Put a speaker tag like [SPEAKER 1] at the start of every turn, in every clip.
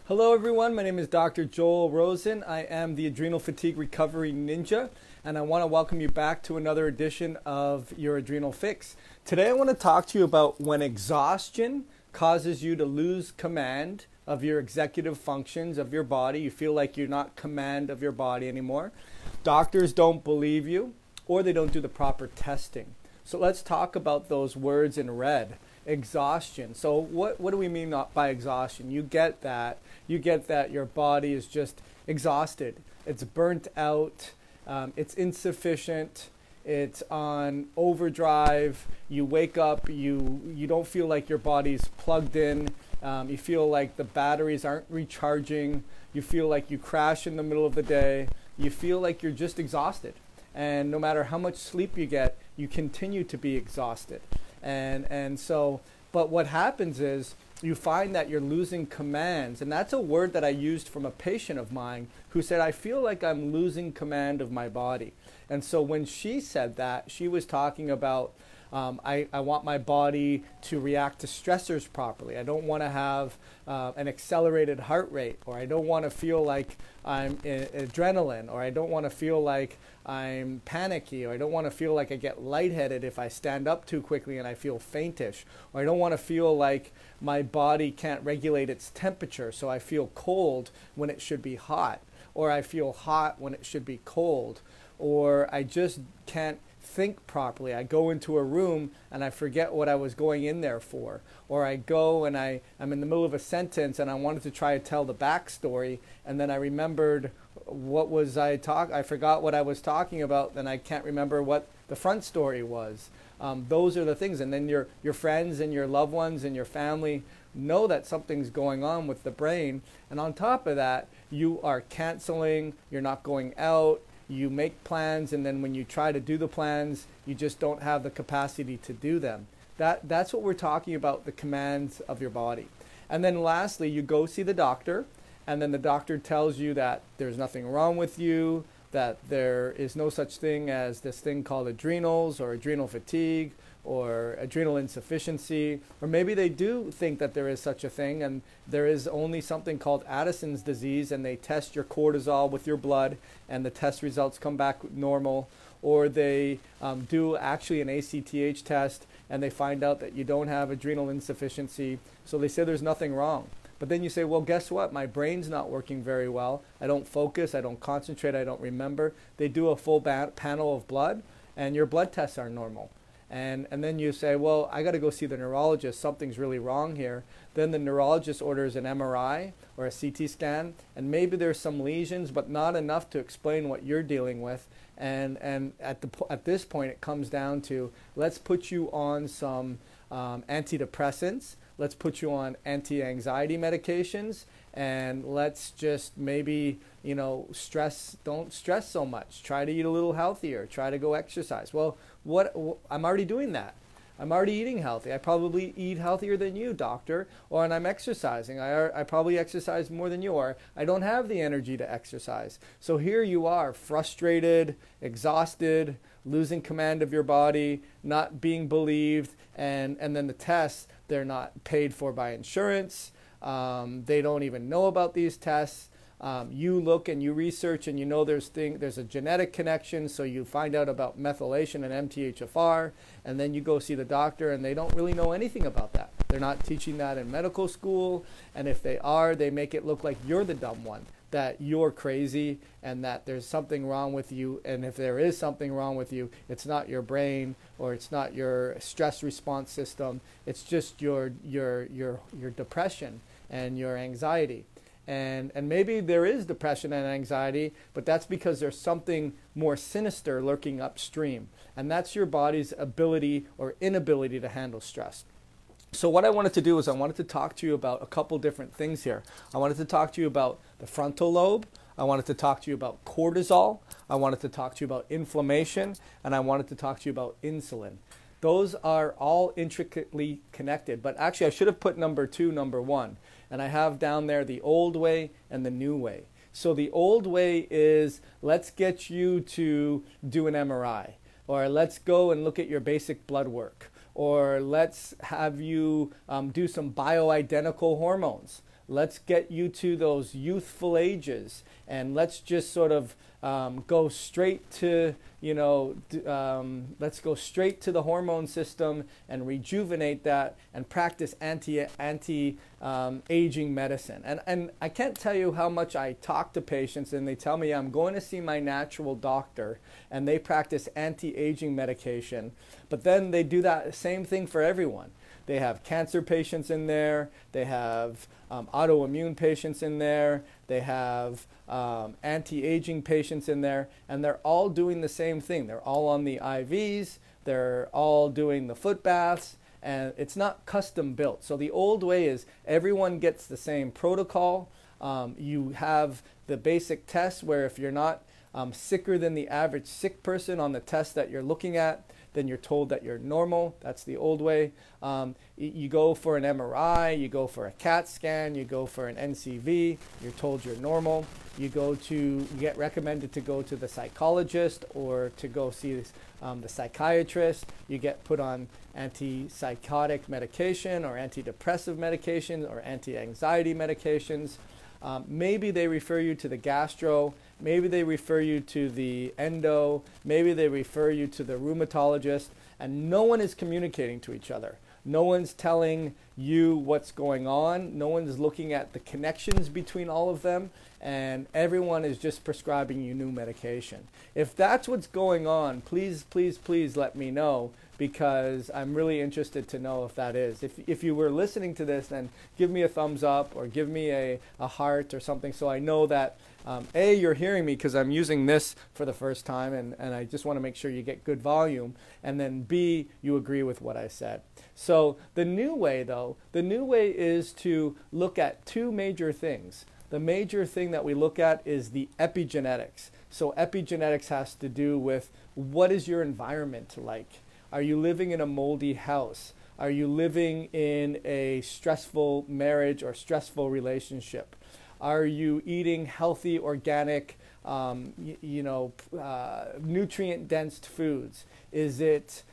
[SPEAKER 1] Hello everyone, my name is Dr. Joel Rosen. I am the Adrenal Fatigue Recovery Ninja, and I want to welcome you back to another edition of your Adrenal Fix. Today I want to talk to you about when exhaustion causes you to lose command of your executive functions of your body. You feel like you're not command of your body anymore. Doctors don't believe you, or they don't do the proper testing. So let's talk about those words in red. Exhaustion. So what do we mean by exhaustion? You get that your body is just exhausted. It's burnt out. It's insufficient. It's on overdrive. You wake up. You don't feel like your body's plugged in. You feel like the batteries aren't recharging. You feel like you crash in the middle of the day. You feel like you're just exhausted. And no matter how much sleep you get, you continue to be exhausted. But what happens is you find that you're losing commands. And that's a word that I used from a patient of mine who said, I feel like I'm losing command of my body. And so when she said that, she was talking about, I want my body to react to stressors properly. I don't want to have an accelerated heart rate, or I don't want to feel like I'm adrenaline, or I don't want to feel like I'm panicky, or I don't want to feel like I get lightheaded if I stand up too quickly and I feel faintish, or I don't want to feel like my body can't regulate its temperature, so I feel cold when it should be hot, or I feel hot when it should be cold, or I just can't think properly. I go into a room and I forget what I was going in there for, or I go and I'm in the middle of a sentence and I wanted to try to tell the backstory, and then I remembered I forgot what I was talking about, and I can't remember what the front story was. Those are the things. And then your friends and your loved ones and your family know that something's going on with the brain, and on top of that, you are canceling, you're not going out. You make plans, and then when you try to do the plans, you just don't have the capacity to do them. That's what we're talking about, the commands of your body. And then lastly, you go see the doctor, and then the doctor tells you that there's nothing wrong with you, that there is no such thing as this thing called adrenals or adrenal fatigue or adrenal insufficiency, or maybe they do think that there is such a thing and there is only something called Addison's disease, and they test your cortisol with your blood and the test results come back normal, or they do actually an ACTH test and they find out that you don't have adrenal insufficiency, so they say there's nothing wrong. But then you say, well, guess what? My brain's not working very well. I don't focus, I don't concentrate, I don't remember. They do a full panel of blood and your blood tests are normal. And then you say, well, I got to go see the neurologist. Something's really wrong here. Then the neurologist orders an MRI or a CT scan, and maybe there's some lesions, but not enough to explain what you're dealing with. And at this point, it comes down to, let's put you on some antidepressants. Let's put you on anti-anxiety medications, and let's just maybe, don't stress so much. Try to eat a little healthier. Try to go exercise. Well, I'm already doing that. I'm already eating healthy. I probably eat healthier than you, doctor, and I'm exercising. I probably exercise more than you, or I don't have the energy to exercise. So here you are, frustrated, exhausted, losing command of your body, not being believed, and then the tests, they're not paid for by insurance. They don't even know about these tests. You look and you research and you know there's a genetic connection, so you find out about methylation and MTHFR, and then you go see the doctor and they don't really know anything about that. They're not teaching that in medical school, and if they are, they make it look like you're the dumb one, that you're crazy and that there's something wrong with you, and if there is something wrong with you, it's not your brain or it's not your stress response system, it's just your depression and your anxiety. And maybe there is depression and anxiety, but that's because there's something more sinister lurking upstream, and that's your body's ability or inability to handle stress. So what I wanted to do is I wanted to talk to you about a couple different things here. I wanted to talk to you about the frontal lobe. I wanted to talk to you about cortisol. I wanted to talk to you about inflammation, and I wanted to talk to you about insulin. Those are all intricately connected, but actually I should have put number 2, number 1. And I have down there the old way and the new way. So the old way is, let's get you to do an MRI, or let's go and look at your basic blood work, or let's have you do some bioidentical hormones. Let's get you to those youthful ages, and let's just sort of go straight to, let's go straight to the hormone system and rejuvenate that and practice anti-aging medicine. And I can't tell you how much I talk to patients and they tell me I'm going to see my natural doctor and they practice anti-aging medication, but then they do that same thing for everyone. They have cancer patients in there, they have autoimmune patients in there, they have anti-aging patients in there, and they're all doing the same thing. They're all on the IVs, they're all doing the foot baths, and it's not custom built. So the old way is everyone gets the same protocol. You have the basic test where if you're not sicker than the average sick person on the test that you're looking at, then you're told that you're normal. That's the old way. You go for an MRI, you go for a CAT scan, you go for an NCV, you're told you're normal. You get recommended to go to the psychologist or to go see the psychiatrist. You get put on antipsychotic medication or antidepressive medication or anti-anxiety medications. Maybe they refer you to the gastro, maybe they refer you to the endo, maybe they refer you to the rheumatologist, and no one is communicating to each other. No one's telling you what's going on. No one's looking at the connections between all of them, and everyone is just prescribing you new medication. If that's what's going on, please, please, please let me know, because I'm really interested to know if that is. If you were listening to this, then give me a thumbs up or give me a heart or something so I know that A, you're hearing me because I'm using this for the first time and I just want to make sure you get good volume, and then B, you agree with what I said. So the new way though, the new way is to look at two major things. The major thing that we look at is the epigenetics. So epigenetics has to do with what is your environment like? Are you living in a moldy house? Are you living in a stressful marriage or stressful relationship? Are you eating healthy, organic, nutrient-dense foods? Is it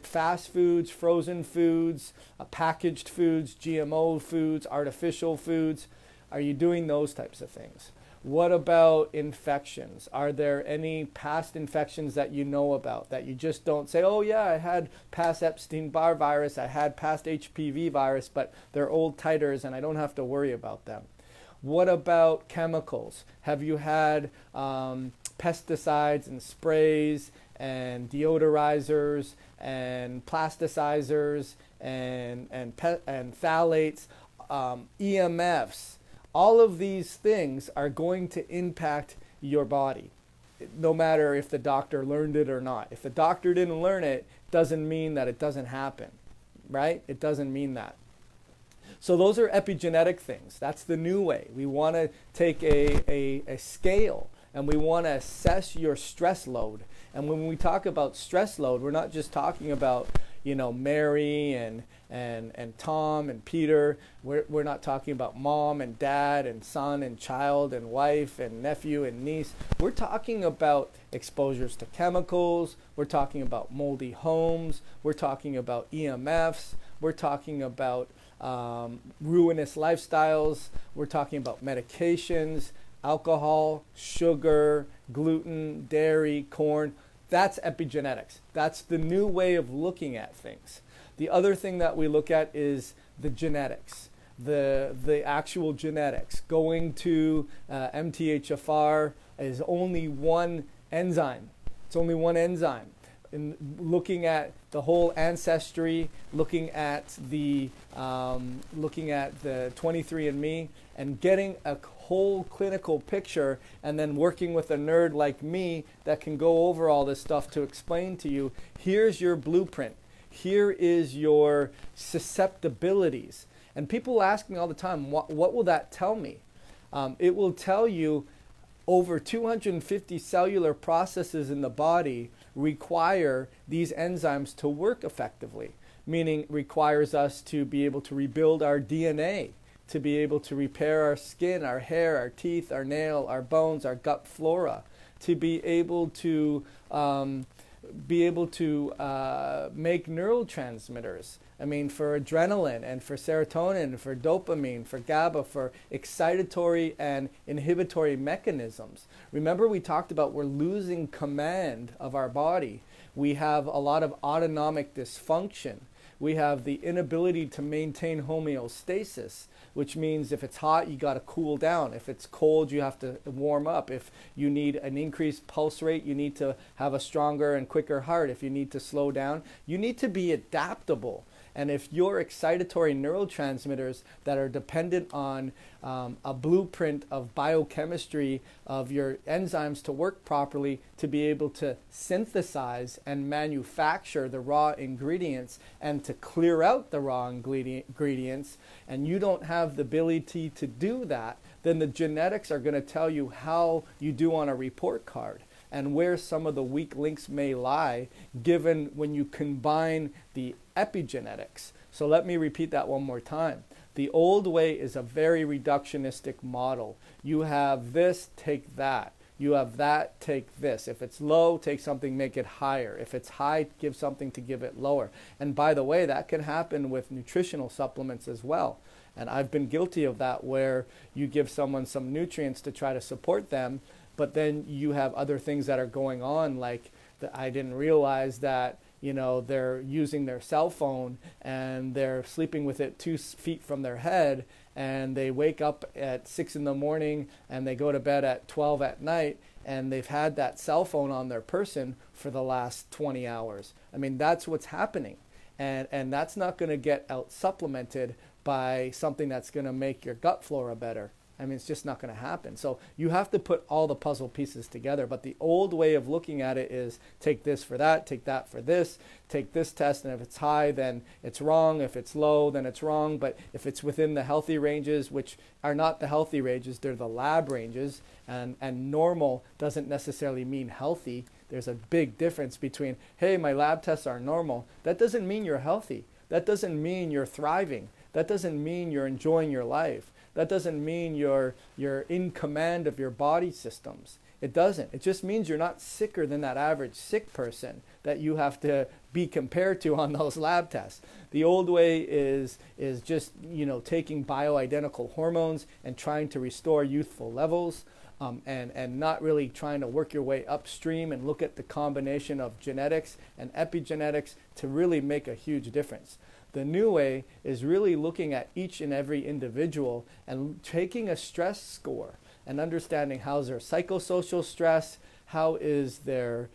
[SPEAKER 1] fast foods, frozen foods, packaged foods, GMO foods, artificial foods? Are you doing those types of things? What about infections? Are there any past infections that you know about that you just don't say, oh yeah, I had past Epstein-Barr virus, I had past HPV virus, but they're old titers and I don't have to worry about them? What about chemicals? Have you had pesticides and sprays and deodorizers and plasticizers and phthalates, EMFs? All of these things are going to impact your body, no matter if the doctor learned it or not. If the doctor didn't learn it, doesn't mean that it doesn't happen, right? It doesn't mean that. So those are epigenetic things. That's the new way. We want to take a scale and we want to assess your stress load. And when we talk about stress load, we're not just talking about, Mary and Tom and Peter. We're not talking about mom and dad and son and child and wife and nephew and niece. We're talking about exposures to chemicals. We're talking about moldy homes. We're talking about EMFs. We're talking about ruinous lifestyles. We're talking about medications, alcohol, sugar, gluten, dairy, corn. That's epigenetics. That's the new way of looking at things. The other thing that we look at is the genetics, the actual genetics. Going to MTHFR is only one enzyme. It's only one enzyme. In looking at the whole ancestry, looking at the 23andMe, and getting a whole clinical picture, and then working with a nerd like me that can go over all this stuff to explain to you, here's your blueprint. Here is your susceptibilities. And people ask me all the time, what will that tell me? It will tell you over 250 cellular processes in the body require these enzymes to work effectively, meaning requires us to be able to rebuild our DNA, to be able to repair our skin, our hair, our teeth, our nail, our bones, our gut flora, to be able to be able to make neurotransmitters. I mean, for adrenaline and for serotonin, for dopamine, for GABA, for excitatory and inhibitory mechanisms. Remember, we talked about we're losing command of our body. We have a lot of autonomic dysfunction. We have the inability to maintain homeostasis, which means if it's hot, you got to cool down. If it's cold, you have to warm up. If you need an increased pulse rate, you need to have a stronger and quicker heart. If you need to slow down, you need to be adaptable. And if your excitatory neurotransmitters that are dependent on a blueprint of biochemistry of your enzymes to work properly, to be able to synthesize and manufacture the raw ingredients and to clear out the raw ingredients, and you don't have the ability to do that, then the genetics are going to tell you how you do on a report card and where some of the weak links may lie, given when you combine the epigenetics. So let me repeat that one more time. The old way is a very reductionistic model. You have this, take that. You have that, take this. If it's low, take something, make it higher. If it's high, give something to give it lower. And by the way, that can happen with nutritional supplements as well. And I've been guilty of that, where you give someone some nutrients to try to support them, but then you have other things that are going on, like I didn't realize that, you know, they're using their cell phone and they're sleeping with it 2 feet from their head, and they wake up at 6 in the morning and they go to bed at 12 at night, and they've had that cell phone on their person for the last 20 hours. I mean, that's what's happening. And that's not going to get out supplemented by something that's going to make your gut flora better. I mean, it's just not going to happen. So you have to put all the puzzle pieces together. But the old way of looking at it is take this for that, take that for this, take this test, and if it's high, then it's wrong. If it's low, then it's wrong. But if it's within the healthy ranges, which are not the healthy ranges, they're the lab ranges, and normal doesn't necessarily mean healthy. There's a big difference between, hey, my lab tests are normal. That doesn't mean you're healthy. That doesn't mean you're thriving. That doesn't mean you're enjoying your life. That doesn't mean you're in command of your body systems. It doesn't. It just means you're not sicker than that average sick person that you have to be compared to on those lab tests. The old way is just, you know, taking bioidentical hormones and trying to restore youthful levels, and not really trying to work your way upstream and look at the combination of genetics and epigenetics to really make a huge difference. The new way is really looking at each and every individual and taking a stress score and understanding how's their psychosocial stress, how is their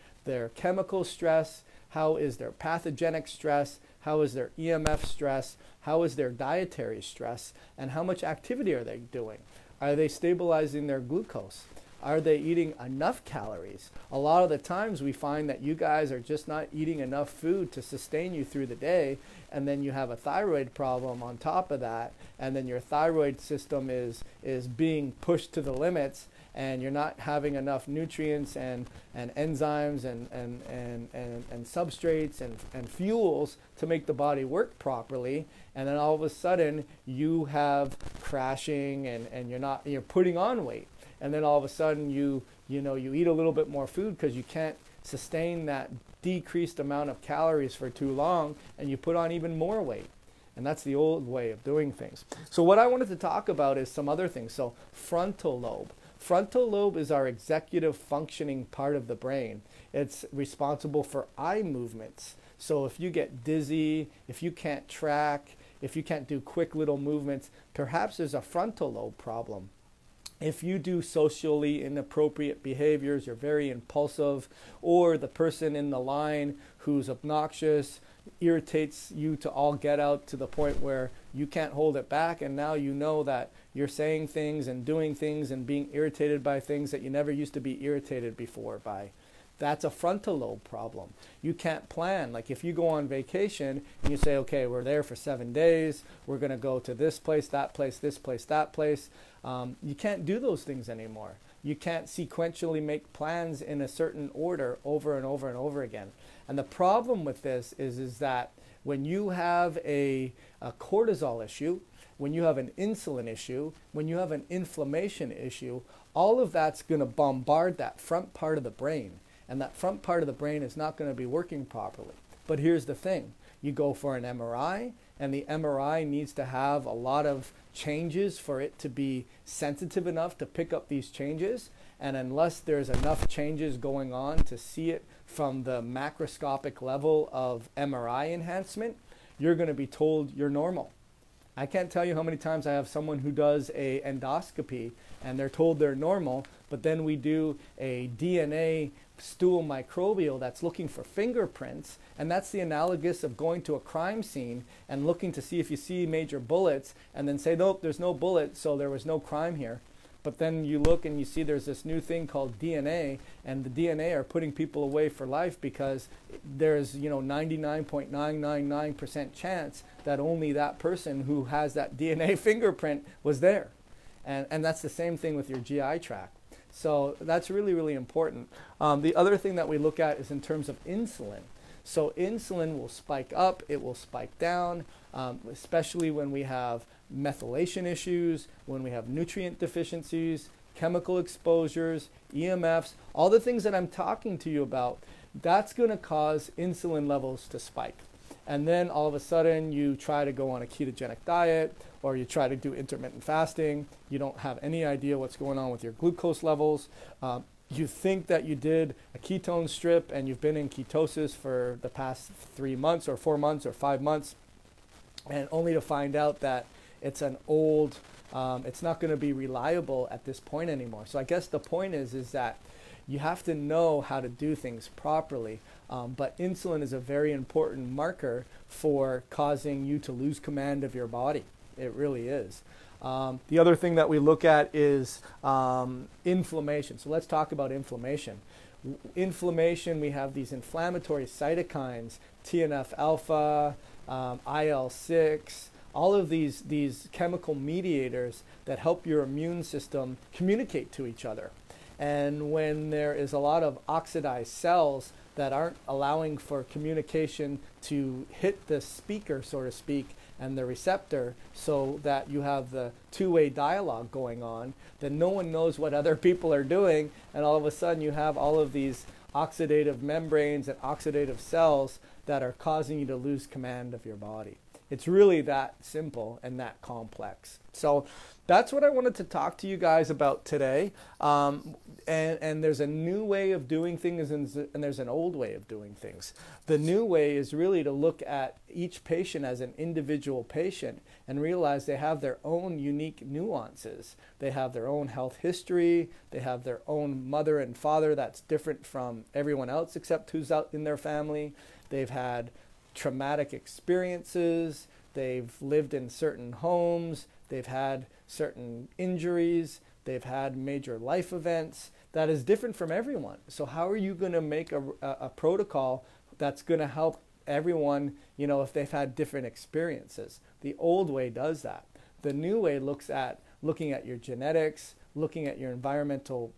[SPEAKER 1] chemical stress, how is their pathogenic stress, how is their EMF stress, how is their dietary stress, and how much activity are they doing? Are they stabilizing their glucose? Are they eating enough calories? A lot of the times we find that you guys are just not eating enough food to sustain you through the day, and then you have a thyroid problem on top of that, and then your thyroid system is being pushed to the limits, and you're not having enough nutrients and enzymes and substrates and fuels to make the body work properly, and then all of a sudden you have crashing and you're putting on weight. And then all of a sudden you eat a little bit more food because you can't sustain that decreased amount of calories for too long, and you put on even more weight. And that's the old way of doing things. So what I wanted to talk about is some other things. So frontal lobe. Frontal lobe is our executive functioning part of the brain. It's responsible for eye movements. So if you get dizzy, if you can't track, if you can't do quick little movements, perhaps there's a frontal lobe problem. If you do socially inappropriate behaviors, you're very impulsive, or the person in the line who's obnoxious irritates you to all get out to the point where you can't hold it back, and now you know that you're saying things and doing things and being irritated by things that you never used to be irritated before by. That's a frontal lobe problem. You can't plan. Like if you go on vacation and you say, okay, we're there for 7 days, we're going to go to this place, that place, this place, that place. You can't do those things anymore. You can't sequentially make plans in a certain order over and over and over again. And the problem with this is that when you have a cortisol issue, when you have an insulin issue, when you have an inflammation issue, all of that's going to bombard that front part of the brain. and that front part of the brain is not going to be working properly. But here's the thing. You go for an MRI, and the MRI needs to have a lot of changes for it to be sensitive enough to pick up these changes. And unless there's enough changes going on to see it from the macroscopic level of MRI enhancement, you're going to be told you're normal. I can't tell you how many times I have someone who does a endoscopy and they're told they're normal, but then we do a DNA stool microbial that's looking for fingerprints, and that's the analogous of going to a crime scene and looking to see if you see major bullets and then say, nope, there's no bullet, so there was no crime here. But then you look and you see there's this new thing called DNA, and the DNA are putting people away for life because there's 99.999% chance that only that person who has that DNA fingerprint was there. And that's the same thing with your GI tract. So that's really, really important. The other thing that we look at is in terms of insulin. So insulin will spike up, it will spike down, especially when we have methylation issues, when we have nutrient deficiencies, chemical exposures, EMFs, all the things that I'm talking to you about, that's going to cause insulin levels to spike. And then all of a sudden you try to go on a ketogenic diet, or you try to do intermittent fasting. You don't have any idea what's going on with your glucose levels. You think that you did a ketone strip and you've been in ketosis for the past 3 months or 4 months or 5 months, and only to find out that it's an old, it's not going to be reliable at this point anymore. So I guess the point is that you have to know how to do things properly. But insulin is a very important marker for causing you to lose command of your body. It really is. The other thing that we look at is inflammation. So let's talk about inflammation. Inflammation, we have these inflammatory cytokines, TNF-alpha, IL-6, all of these chemical mediators that help your immune system communicate to each other. And when there is a lot of oxidized cells that aren't allowing for communication to hit the speaker, so to speak, and the receptor, so that you have the two-way dialogue going on, then no one knows what other people are doing, and all of a sudden you have all of these oxidative membranes and oxidative cells that are causing you to lose command of your body. It's really that simple and that complex. So that's what I wanted to talk to you guys about today. And there's a new way of doing things, and there's an old way of doing things. The new way is really to look at each patient as an individual patient and realize they have their own unique nuances. They have their own health history. They have their own mother and father that's different from everyone else except who's out in their family. They've had traumatic experiences. They've lived in certain homes. They've had certain injuries. They've had major life events that is different from everyone. So how are you going to make a protocol that's going to help everyone, if they've had different experiences? The old way does that. The new way looking at your genetics, looking at your environmental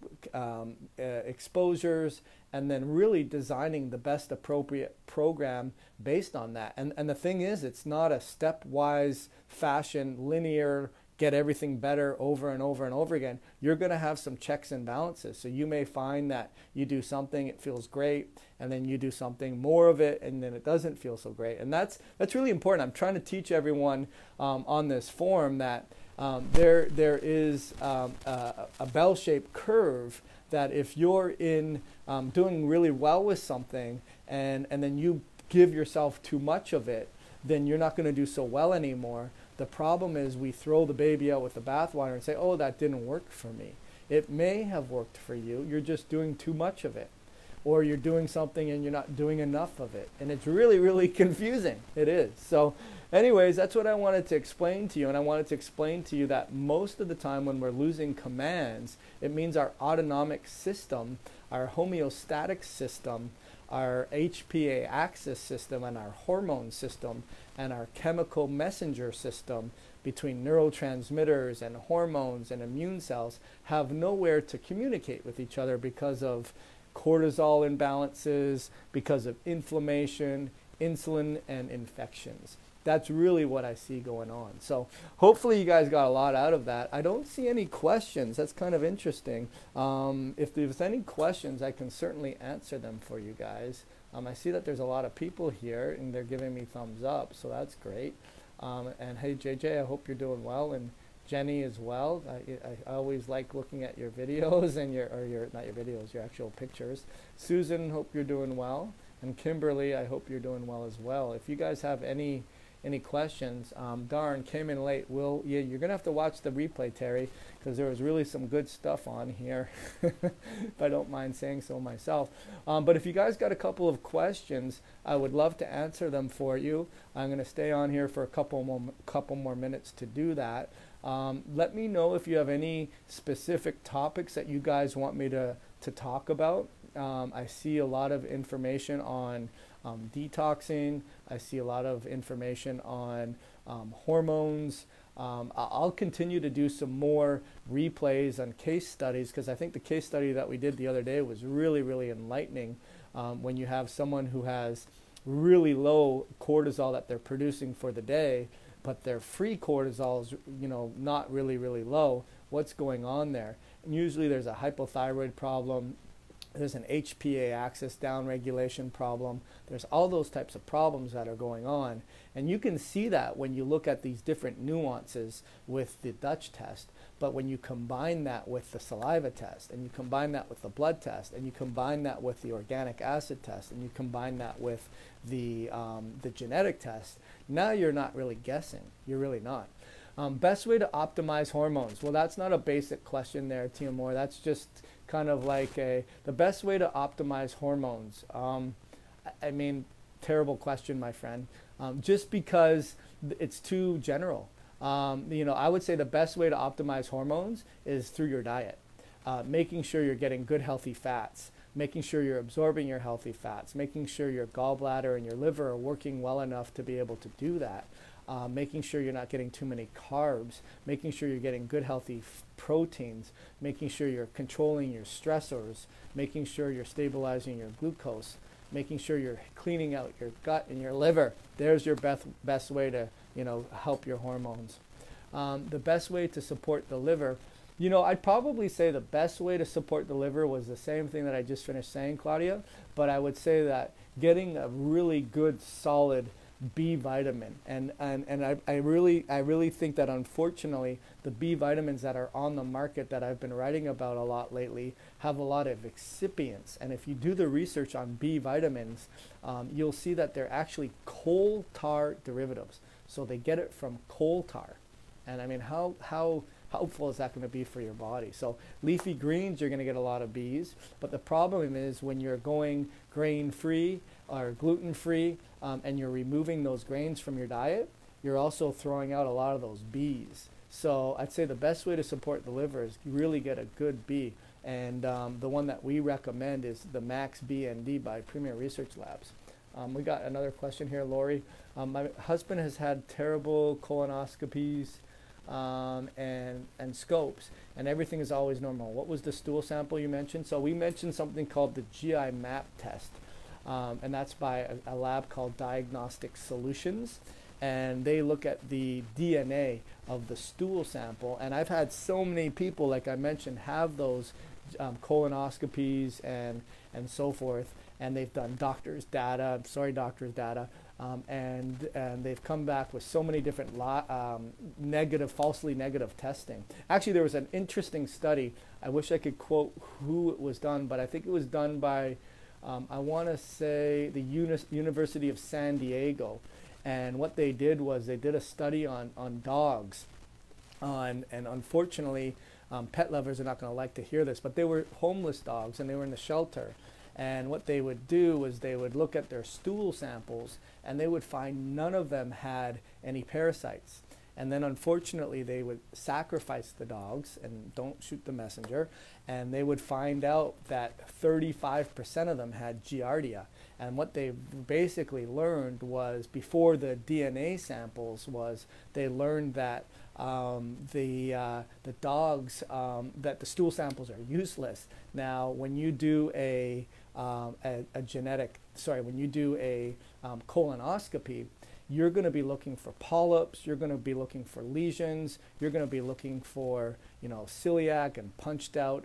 [SPEAKER 1] exposures, and then really designing the best appropriate program based on that. And the thing is, it's not a stepwise fashion, linear, get everything better over and over and over again. You're going to have some checks and balances. So you may find that you do something, it feels great, and then you do something more of it, and then it doesn't feel so great. And that's really important. I'm trying to teach everyone on this form that there is a bell-shaped curve that if you're in doing really well with something and then you give yourself too much of it, then you're not going to do so well anymore. The problem is we throw the baby out with the bathwater and say, oh, that didn't work for me. It may have worked for you. You're just doing too much of it. Or you're doing something and you're not doing enough of it. And it's really, really confusing. It is. So anyways, that's what I wanted to explain to you. And I wanted to explain to you that most of the time when we're losing commands, it means our autonomic system, our homeostatic system, our HPA axis system, and our hormone system, and our chemical messenger system between neurotransmitters and hormones and immune cells have nowhere to communicate with each other because of cortisol imbalances, because of inflammation, insulin, and infections. That's really what I see going on. So hopefully you guys got a lot out of that. I don't see any questions. That's kind of interesting. If there's any questions, I can certainly answer them for you guys. I see that there's a lot of people here and they're giving me thumbs up, so that's great. And hey JJ, I hope you're doing well, and Jenny as well. I always like looking at your videos and not your videos, your actual pictures. Susan, hope you're doing well. And Kimberly, I hope you're doing well as well. If you guys have any questions, darn, came in late. Yeah, you're gonna have to watch the replay, Terry, because there was really some good stuff on here, if I don't mind saying so myself. But if you guys got a couple of questions, I would love to answer them for you. I'm gonna stay on here for a couple more minutes to do that. Let me know if you have any specific topics that you guys want me to talk about. I see a lot of information on detoxing. I see a lot of information on hormones. I'll continue to do some more replays on case studies, because I think the case study that we did the other day was really, really enlightening. When you have someone who has really low cortisol that they're producing for the day, but their free cortisol is, not really, really low. What's going on there? And usually there's a hypothyroid problem. There's an HPA axis downregulation problem. There's all those types of problems that are going on. And you can see that when you look at these different nuances with the Dutch test. But when you combine that with the saliva test, and you combine that with the blood test, and you combine that with the organic acid test, and you combine that with the genetic test, now you're not really guessing. You're really not. Best way to optimize hormones. Well, that's not a basic question there, Timur. That's just kind of like the best way to optimize hormones. I mean, terrible question, my friend. Just because it's too general. I would say the best way to optimize hormones is through your diet. Making sure you're getting good healthy fats, making sure you're absorbing your healthy fats, making sure your gallbladder and your liver are working well enough to be able to do that. Making sure you're not getting too many carbs, making sure you're getting good healthy proteins, making sure you're controlling your stressors, making sure you're stabilizing your glucose, making sure you're cleaning out your gut and your liver. There's your best way to help your hormones. The best way to support the liver, I'd probably say the best way to support the liver was the same thing that I just finished saying, Claudia, but I would say that getting a really good solid B vitamin, and I really think that unfortunately the B vitamins that are on the market that I've been writing about a lot lately have a lot of excipients, and if you do the research on B vitamins, you'll see that they're actually coal tar derivatives. So they get it from coal tar, and I mean how helpful is that going to be for your body? So leafy greens, you're going to get a lot of Bs, but the problem is when you're going grain-free or gluten-free, and you're removing those grains from your diet, you're also throwing out a lot of those Bs. So I'd say the best way to support the liver is really get a good B. And the one that we recommend is the Max BND by Premier Research Labs. We got another question here, Lori. My husband has had terrible colonoscopies and scopes, and everything is always normal. What was the stool sample you mentioned? So we mentioned something called the GI map test. And that's by a lab called Diagnostic Solutions, and they look at the DNA of the stool sample. And I've had so many people, like I mentioned, have those colonoscopies and so forth, and they've done doctor's data, and they've come back with so many different falsely negative testing. Actually, there was an interesting study. I wish I could quote who it was done, but I think it was done by I want to say the University of San Diego, and what they did was they did a study on dogs, and unfortunately pet lovers are not going to like to hear this, but they were homeless dogs and they were in the shelter, and what they would do was they would look at their stool samples and they would find none of them had any parasites. And then unfortunately they would sacrifice the dogs, and don't shoot the messenger, and they would find out that 35% of them had Giardia. And what they basically learned was, before the DNA samples, was they learned that the dogs, that the stool samples are useless. Now when you do when you do a colonoscopy, you're going to be looking for polyps, you're going to be looking for lesions, you're going to be looking for, celiac and punched out,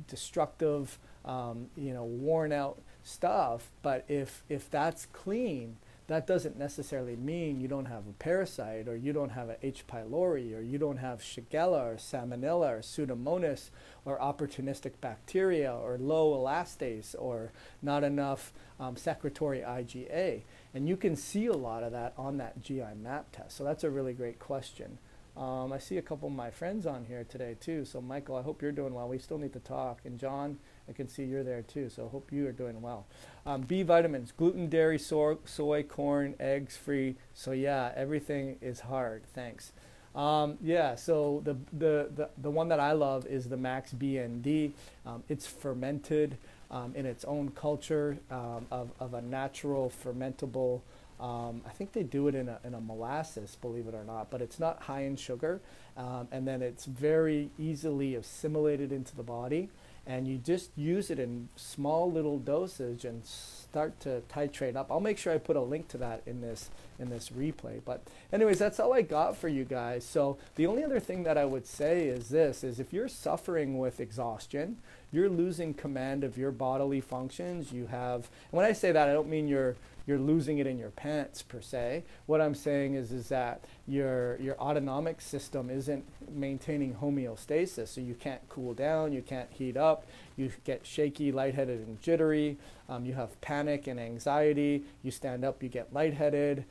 [SPEAKER 1] destructive, worn out stuff. But if that's clean, that doesn't necessarily mean you don't have a parasite, or you don't have a H. pylori, or you don't have Shigella or Salmonella or Pseudomonas or opportunistic bacteria or low elastase or not enough secretory IgA. And you can see a lot of that on that GI map test. So that's a really great question. I see a couple of my friends on here today too. So Michael, I hope you're doing well. We still need to talk. And John, I can see you're there too. So I hope you are doing well. B vitamins, gluten, dairy, soy, corn, eggs free. So yeah, everything is hard. Thanks. Yeah, so the one that I love is the Max BND. It's fermented in its own culture of a natural fermentable. I think they do it in a molasses, believe it or not, but it's not high in sugar, and then it's very easily assimilated into the body, and you just use it in small little dosage and start to titrate up. I'll make sure I put a link to that in this replay. But anyways, that's all I got for you guys. So the only other thing that I would say is this, is if you're suffering with exhaustion, you're losing command of your bodily functions. You have, and when I say that, I don't mean you're losing it in your pants per se. What I'm saying is that your autonomic system isn't maintaining homeostasis, so you can't cool down, you can't heat up, you get shaky, lightheaded, and jittery. You have panic and anxiety. You stand up, you get lightheaded.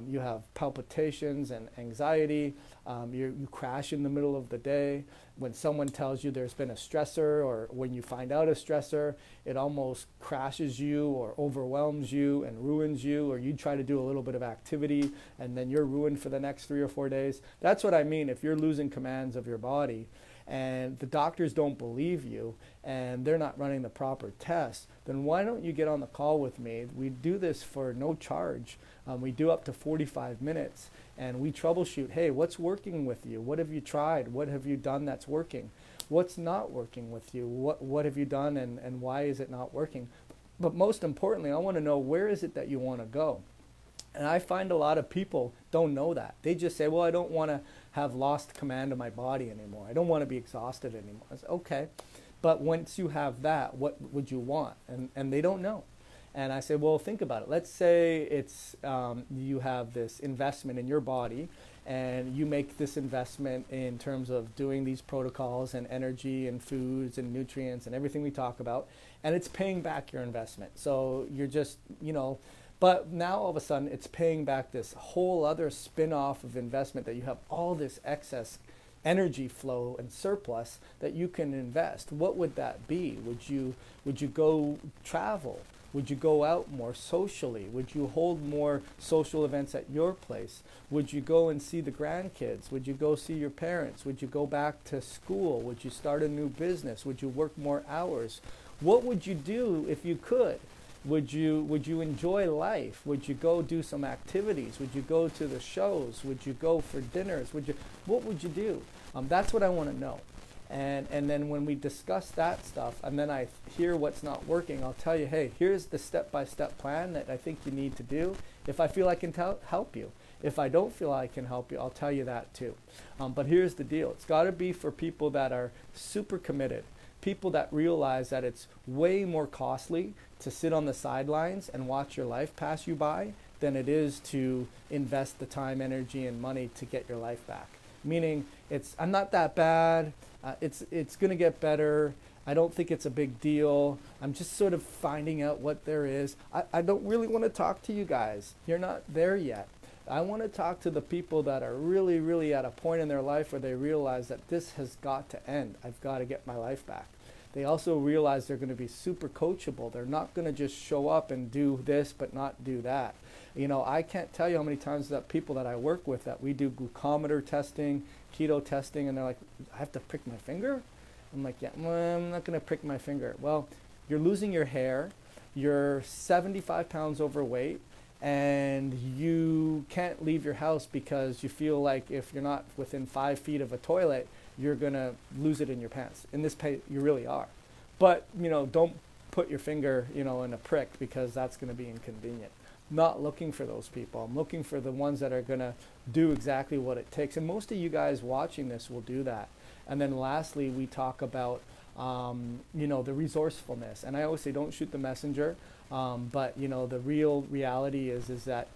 [SPEAKER 1] You have palpitations and anxiety. You crash in the middle of the day. When someone tells you there's been a stressor, or when you find out a stressor, it almost crashes you or overwhelms you and ruins you, or you try to do a little bit of activity and then you're ruined for the next 3 or 4 days. That's what I mean. If you're losing commands of your body and the doctors don't believe you and they're not running the proper tests, then why don't you get on the call with me? We do this for no charge. We do up to 45 minutes and we troubleshoot. Hey, what's working with you? What have you tried? What have you done that's working? What's not working with you? What have you done and why is it not working? But most importantly, I want to know, where is it that you want to go? And I find a lot of people don't know that. They just say, well, I don't want to have lost command of my body anymore. I don't want to be exhausted anymore. I say, okay, but once you have that, what would you want? And they don't know. And I say, well, think about it. Let's say it's you have this investment in your body, and you make this investment in terms of doing these protocols and energy and foods and nutrients and everything we talk about, and it's paying back your investment. So you're just, but now all of a sudden it's paying back this whole other spin-off of investment that you have all this excess energy flow and surplus that you can invest. What would that be? Would you go travel? Would you go out more socially? Would you hold more social events at your place? Would you go and see the grandkids? Would you go see your parents? Would you go back to school? Would you start a new business? Would you work more hours? What would you do if you could? Would you enjoy life? Would you go do some activities? Would you go to the shows? Would you go for dinners? What would you do? That's what I want to know. And then when we discuss that stuff, and then I hear what's not working, I'll tell you, hey, here's the step-by-step plan that I think you need to do. If I feel I can help you. If I don't feel I can help you, I'll tell you that too. But here's the deal. It's got to be for people that are super committed, people that realize that it's way more costly to sit on the sidelines and watch your life pass you by than it is to invest the time, energy, and money to get your life back. Meaning, I'm not that bad. It's going to get better. I don't think it's a big deal. I'm just sort of finding out what there is. I don't really want to talk to you guys. You're not there yet. I want to talk to the people that are really, really at a point in their life where they realize that this has got to end. I've got to get my life back. They also realize they're going to be super coachable. They're not going to just show up and do this but not do that. I can't tell you how many times that people that I work with that we do glucometer testing, keto testing, and they're like, I have to prick my finger? I'm like, yeah, I'm not going to prick my finger. Well, you're losing your hair, you're 75 pounds overweight, and you can't leave your house because you feel like if you're not within 5 feet of a toilet, you're going to lose it in your pants. In this case, you really are. But, don't put your finger, in a prick, because that's going to be inconvenient. not looking for those people. I'm looking for the ones that are going to do exactly what it takes. And most of you guys watching this will do that. And then lastly, we talk about, the resourcefulness. And I always say, don't shoot the messenger. But, the real reality is that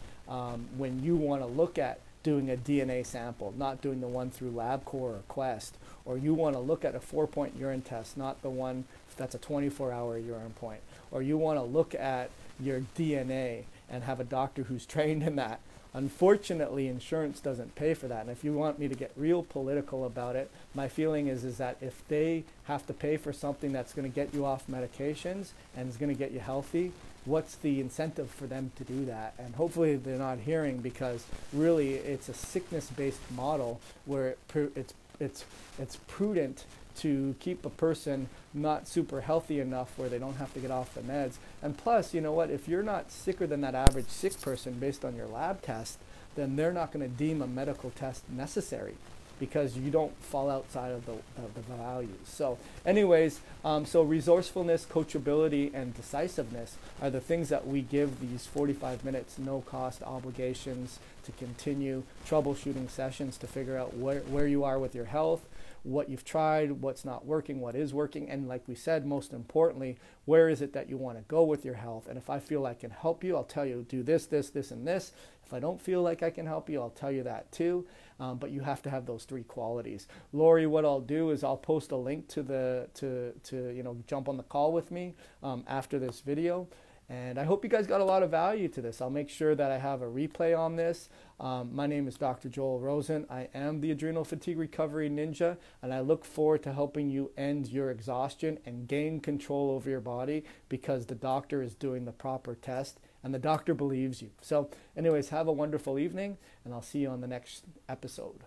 [SPEAKER 1] when you want to look at doing a DNA sample, not doing the one through LabCorp or Quest, or you want to look at a 4-point urine test, not the one that's a 24-hour urine point, or you want to look at your DNA and have a doctor who's trained in that. Unfortunately, insurance doesn't pay for that. And if you want me to get real political about it, my feeling is that if they have to pay for something that's going to get you off medications and is going to get you healthy, what's the incentive for them to do that? And hopefully they're not hearing, because really it's a sickness-based model where it's prudent to keep a person not super healthy enough where they don't have to get off the meds. And plus, you know what, if you're not sicker than that average sick person based on your lab test, then they're not going to deem a medical test necessary, because you don't fall outside of the values. So anyways, so resourcefulness, coachability, and decisiveness are the things that we give these 45 minutes, no cost obligations, to continue troubleshooting sessions to figure out where you are with your health, what you've tried, what's not working, what is working, and like we said, most importantly, where is it that you want to go with your health? And if I feel I can help you, I'll tell you, do this, this, this, and this. If I don't feel like I can help you, I'll tell you that too. But you have to have those 3 qualities. Lori, what I'll do is I'll post a link to jump on the call with me after this video. And I hope you guys got a lot of value to this. I'll make sure that I have a replay on this. My name is Dr. Joel Rosen. I am the Adrenal Fatigue Recovery Ninja, and I look forward to helping you end your exhaustion and gain control over your body, because the doctor is doing the proper test and the doctor believes you. So anyways, have a wonderful evening, and I'll see you on the next episode.